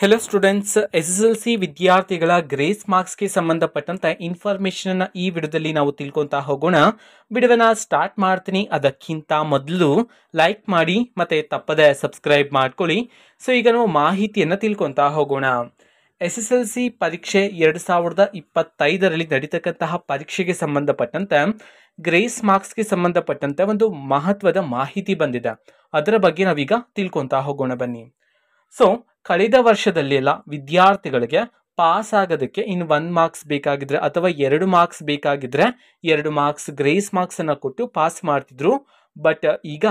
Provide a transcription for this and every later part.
Hello students, SSLC ವಿದ್ಯಾರ್ಥಿಗಳ grace ಮಾರ್ಕ್ಸ್ಗೆ ಸಂಬಂಧಪಟ್ಟಂತೆ information ಈ ವಿಡಿಯೋದಲ್ಲಿ ನಾವು ತಿಳ್ಕೊತಾ ಹೋಗೋಣ. ವಿಡಿಯೋನ ಸ್ಟಾರ್ಟ್ ಮಾಡ್ತೀನಿ. ಅದಕ್ಕಿಂತ ಮೊದಲು ಲೈಕ್ ಮಾಡಿ ಮತ್ತೆ ತಪ್ಪದೆ ಸಬ್ಸ್ಕ್ರೈಬ್ ಮಾಡ್ಕೊಳ್ಳಿ. ಸೊ ಈಗ ನಾವು ಮಾಹಿತಿಯನ್ನು ತಿಳ್ಕೊತಾ ಹೋಗೋಣ. SSLC ಪರೀಕ್ಷೆ 2025ರಲ್ಲಿ ನಡೀತಕ್ಕಂತಹ ಪರೀಕ್ಷೆಗೆ ಸಂಬಂಧಪಟ್ಟಂತೆ ಗ್ರೇಸ್ ಮಾರ್ಕ್ಸ್ಗೆ ಸಂಬಂಧಪಟ್ಟಂತೆ ಒಂದು ಮಹತ್ವದ ಮಾಹಿತಿ ಬಂದಿದೆ. ಅದರ ಬಗ್ಗೆ ನಾವೀಗ ತಿಳ್ಕೊತಾ ಹೋಗೋಣ ಬನ್ನಿ. ಸೊ ಕಳೆದ ವರ್ಷದಲ್ಲಿ ಎಲ್ಲ ವಿದ್ಯಾರ್ಥಿಗಳಿಗೆ ಪಾಸ್ ಆಗೋದಕ್ಕೆ ಇನ್ನು 1 ಮಾರ್ಕ್ಸ್ ಬೇಕಾಗಿದ್ರೆ ಅಥವಾ 2 ಮಾರ್ಕ್ಸ್ ಬೇಕಾಗಿದ್ರೆ 2 ಮಾರ್ಕ್ಸ್ ಗ್ರೇಸ್ ಮಾರ್ಕ್ಸ್ ಅನ್ನ ಕೊಟ್ಟು ಪಾಸ್ ಮಾಡ್ತಿದ್ರು. ಬಟ್ ಈಗ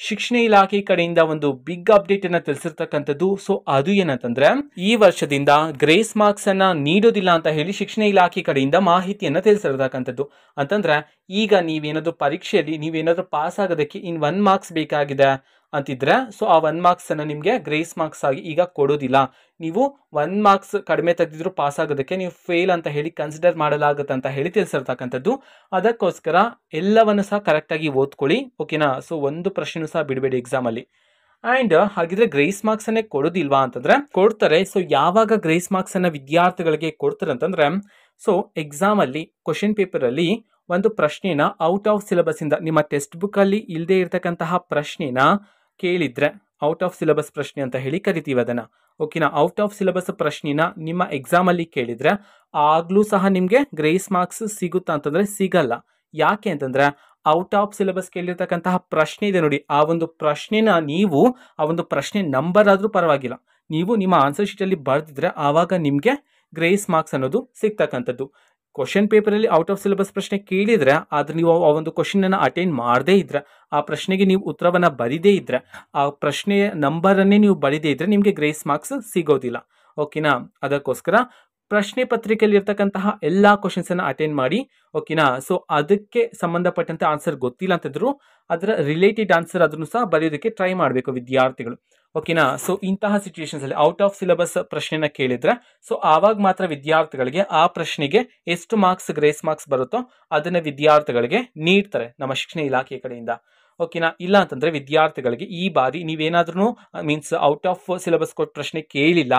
ಶಿಕ್ಷಣ ಇಲಾಖೆ ಕಡೆಯಿಂದ ಒಂದು ಬಿಗ್ ಅಪ್ಡೇಟ್ ಅನ್ನ ತಿಳಿಸಿರ್ತಕ್ಕಂಥದ್ದು. ಸೊ ಅದು ಏನಂತಂದ್ರೆ, ಈ ವರ್ಷದಿಂದ ಗ್ರೇಸ್ ಮಾರ್ಕ್ಸ್ ಅನ್ನ ನೀಡೋದಿಲ್ಲ ಅಂತ ಹೇಳಿ ಶಿಕ್ಷಣ ಇಲಾಖೆ ಕಡೆಯಿಂದ ಮಾಹಿತಿಯನ್ನ ತಿಳಿಸಿರ್ತಕ್ಕಂಥದ್ದು. ಅಂತಂದ್ರೆ ಈಗ ನೀವೇನಾದ್ರು ಪರೀಕ್ಷೆಯಲ್ಲಿ ನೀವೇನಾದ್ರು ಪಾಸ್ ಆಗೋದಕ್ಕೆ ಇನ್ 1 ಮಾರ್ಕ್ಸ್ ಬೇಕಾಗಿದೆ ಅಂತಿದ್ರೆ, ಸೊ ಆ 1 ಮಾರ್ಕ್ಸ್ ಅನ್ನ ನಿಮ್ಗೆ ಗ್ರೇಸ್ ಮಾರ್ಕ್ಸ್ ಆಗಿ ಈಗ ಕೊಡೋದಿಲ್ಲ. ನೀವು 1 ಮಾರ್ಕ್ಸ್ ಕಡಿಮೆ ತೆಗೆದಿದ್ರು ಪಾಸ್ ಆಗೋದಕ್ಕೆ ನೀವು ಫೇಲ್ ಅಂತ ಹೇಳಿ ಕನ್ಸಿಡರ್ ಮಾಡಲಾಗುತ್ತೆ ಅಂತ ಹೇಳಿ ತಿಳಿಸಿರ್ತಕ್ಕಂಥದ್ದು. ಅದಕ್ಕೋಸ್ಕರ ಎಲ್ಲವನ್ನು ಸಹ ಕರೆಕ್ಟ್ ಆಗಿ ಓದ್ಕೊಳ್ಳಿ, ಓಕೆನಾ. ಸೊ ಒಂದು ಪ್ರಶ್ನೆ ಸಹ ಬಿಡಬೇಡಿ ಎಕ್ಸಾಮ್ ಅಲ್ಲಿ. ಅಂಡ್ ಹಾಗಿದ್ರೆ ಗ್ರೇಸ್ ಮಾರ್ಕ್ಸ್ ಅನ್ನೇ ಕೊಡೋದಿಲ್ವಾ ಅಂತಂದ್ರೆ ಕೊಡ್ತಾರೆ. ಸೊ ಯಾವಾಗ ಗ್ರೇಸ್ ಮಾರ್ಕ್ಸ್ ಅನ್ನ ವಿದ್ಯಾರ್ಥಿಗಳಿಗೆ ಕೊಡ್ತಾರೆ ಅಂತಂದ್ರೆ, ಸೊ ಎಕ್ಸಾಮ್ ಅಲ್ಲಿ ಕ್ವಶನ್ ಪೇಪರ್ ಅಲ್ಲಿ ಒಂದು ಪ್ರಶ್ನೆನ ಔಟ್ ಆಫ್ ಸಿಲೆಬಸ್ ಇಂದ ನಿಮ್ಮ ಟೆಕ್ಸ್ಟ್ ಬುಕ್ ಅಲ್ಲಿ ಇಲ್ಲದೆ ಇರತಕ್ಕಂತಹ ಪ್ರಶ್ನೆನ ಕೇಳಿದ್ರೆ, ಔಟ್ ಆಫ್ ಸಿಲೆಬಸ್ ಪ್ರಶ್ನೆ ಅಂತ ಹೇಳಿ ಕರಿತೀವಿ ಅದನ್ನ, ಓಕೆನಾ. ಔಟ್ ಆಫ್ ಸಿಲೆಬಸ್ ಪ್ರಶ್ನೆನ ನಿಮ್ಮ ಎಕ್ಸಾಮ್ ಅಲ್ಲಿ ಕೇಳಿದ್ರೆ ಆಗ್ಲೂ ಸಹ ನಿಮ್ಗೆ ಗ್ರೇಸ್ ಮಾರ್ಕ್ಸ್ ಸಿಗುತ್ತಾ ಅಂತಂದ್ರೆ ಸಿಗಲ್ಲ. ಯಾಕೆ ಅಂತಂದ್ರೆ ಔಟ್ ಆಫ್ ಸಿಲೆಬಸ್ ಕೇಳಿರ್ತಕ್ಕಂತಹ ಪ್ರಶ್ನೆ ಇದೆ ನೋಡಿ, ಆ ಒಂದು ಪ್ರಶ್ನೆನ ನೀವು ಆ ಒಂದು ಪ್ರಶ್ನೆ ನಂಬರ್ ಆದ್ರೂ ಪರವಾಗಿಲ್ಲ, ನೀವು ನಿಮ್ಮ ಆನ್ಸರ್ ಶೀಟ್ ಅಲ್ಲಿ ಬರ್ದಿದ್ರೆ ಆವಾಗ ನಿಮ್ಗೆ ಗ್ರೇಸ್ ಮಾರ್ಕ್ಸ್ ಅನ್ನೋದು ಸಿಗ್ತಕ್ಕಂಥದ್ದು. ಕ್ವಶನ್ ಪೇಪರ್ ಅಲ್ಲಿ ಔಟ್ ಆಫ್ ಸಿಲೆಬಸ್ ಪ್ರಶ್ನೆ ಕೇಳಿದ್ರೆ ಆದ್ರೆ ನೀವು ಆ ಒಂದು ಕ್ವಶನ್ ಅನ್ನ ಅಟೆಂಡ್ ಮಾಡದೇ ಇದ್ರೆ, ಆ ಪ್ರಶ್ನೆಗೆ ನೀವು ಉತ್ತರವನ್ನ ಬರಿದೇ ಇದ್ರೆ, ಆ ಪ್ರಶ್ನೆಯ ನಂಬರ್ ಅನ್ನೇ ನೀವು ಬರಿದೇ ಇದ್ರೆ ನಿಮ್ಗೆ ಗ್ರೇಸ್ ಮಾರ್ಕ್ಸ್ ಸಿಗೋದಿಲ್ಲ, ಓಕೆನಾ. ಅದಕ್ಕೋಸ್ಕರ ಪ್ರಶ್ನೆ ಪತ್ರಿಕೆಯಲ್ಲಿ ಇರ್ತಕ್ಕಂತಹ ಎಲ್ಲಾ ಕ್ವಶನ್ಸ್ ಅನ್ನ ಅಟೆಂಡ್ ಮಾಡಿ, ಓಕೆನಾ. ಸೊ ಅದಕ್ಕೆ ಸಂಬಂಧಪಟ್ಟಂತೆ ಆನ್ಸರ್ ಗೊತ್ತಿಲ್ಲ ಅಂತಿದ್ರು ಅದರ ರಿಲೇಟೆಡ್ ಆನ್ಸರ್ ಅದನ್ನು ಸಹ ಬರೆಯೋದಕ್ಕೆ ಟ್ರೈ ಮಾಡಬೇಕು ವಿದ್ಯಾರ್ಥಿಗಳು, ಓಕೆನಾ. ಸೊ ಇಂತಹ ಸಿಚುವೇಶನ್ಸ್ ಅಲ್ಲಿ ಔಟ್ ಆಫ್ ಸಿಲೆಬಸ್ ಪ್ರಶ್ನೆನ ಕೇಳಿದ್ರೆ ಸೊ ಆವಾಗ ಮಾತ್ರ ವಿದ್ಯಾರ್ಥಿಗಳಿಗೆ ಆ ಪ್ರಶ್ನೆಗೆ ಎಷ್ಟು ಮಾರ್ಕ್ಸ್ ಗ್ರೇಸ್ ಮಾರ್ಕ್ಸ್ ಬರುತ್ತೋ ಅದನ್ನ ವಿದ್ಯಾರ್ಥಿಗಳಿಗೆ ನೀಡ್ತಾರೆ ನಮ್ಮ ಶಿಕ್ಷಣ ಇಲಾಖೆ ಕಡೆಯಿಂದ, ಓಕೆನಾ. ಇಲ್ಲ ಅಂತಂದ್ರೆ ವಿದ್ಯಾರ್ಥಿಗಳಿಗೆ ಈ ಬಾರಿ ನೀವೇನಾದ್ರೂ ಮೀನ್ಸ್ ಔಟ್ ಆಫ್ ಸಿಲೆಬಸ್ ಕೊಟ್ಟ ಪ್ರಶ್ನೆ ಕೇಳಿಲ್ಲ,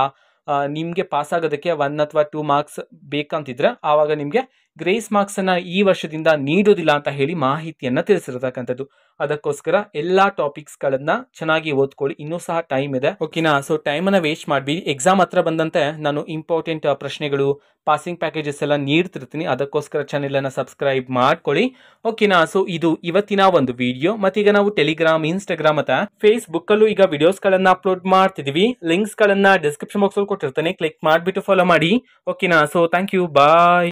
ನಿಮ್ಗೆ ಪಾಸ್ ಆಗೋದಕ್ಕೆ 1 ಅಥವಾ 2 ಮಾರ್ಕ್ಸ್ ಬೇಕಂತಿದ್ರೆ ಆವಾಗ ನಿಮ್ಗೆ ಗ್ರೇಸ್ ಮಾರ್ಕ್ಸ್ ಅನ್ನ ಈ ವರ್ಷದಿಂದ ನೀಡೋದಿಲ್ಲ ಅಂತ ಹೇಳಿ ಮಾಹಿತಿಯನ್ನ ತಿಳಿಸಿರ್ತಕ್ಕಂಥದ್ದು. ಅದಕ್ಕೋಸ್ಕರ ಎಲ್ಲಾ ಟಾಪಿಕ್ಸ್ ಗಳನ್ನ ಚೆನ್ನಾಗಿ ಓದ್ಕೊಳ್ಳಿ, ಇನ್ನೂ ಸಹ ಟೈಮ್ ಇದೆ, ಓಕೆನಾ. ಸೊ ಟೈಮ್ ಅನ್ನ ವೇಸ್ಟ್ ಮಾಡ್ಬಿಡಿ. ಎಕ್ಸಾಮ್ ಹತ್ರ ಬಂದಂತೆ ನಾನು ಇಂಪಾರ್ಟೆಂಟ್ ಪ್ರಶ್ನೆಗಳು, ಪಾಸಿಂಗ್ ಪ್ಯಾಕೇಜಸ್ ಎಲ್ಲ ನೀಡ್ತಿರ್ತೀನಿ. ಅದಕ್ಕೋಸ್ಕರ ಚಾನೆಲ್ ಅನ್ನ ಸಬ್ಸ್ಕ್ರೈಬ್ ಮಾಡ್ಕೊಳ್ಳಿ, ಓಕೆನಾ. ಸೊ ಇದು ಇವತ್ತಿನ ಒಂದು ವಿಡಿಯೋ. ಮತ್ತೀಗ ನಾವು ಟೆಲಿಗ್ರಾಮ್, ಇನ್ಸ್ಟಾಗ್ರಾಮ್ ಮತ್ತೆ ಫೇಸ್ಬುಕ್ ಅಲ್ಲೂ ಈಗ ವಿಡಿಯೋಸ್ ಗಳನ್ನ ಅಪ್ಲೋಡ್ ಮಾಡ್ತಿದೀವಿ. ಲಿಂಕ್ಸ್ ಗಳನ್ನ ಡಿಸ್ಕ್ರಿಪ್ಷನ್ ಬಾಕ್ಸ್ ಅಲ್ಲಿ ಕೊಟ್ಟಿರ್ತೇನೆ, ಕ್ಲಿಕ್ ಮಾಡ್ಬಿಟ್ಟು ಫಾಲೋ ಮಾಡಿ, ಓಕೆನಾ. So thank you, bye.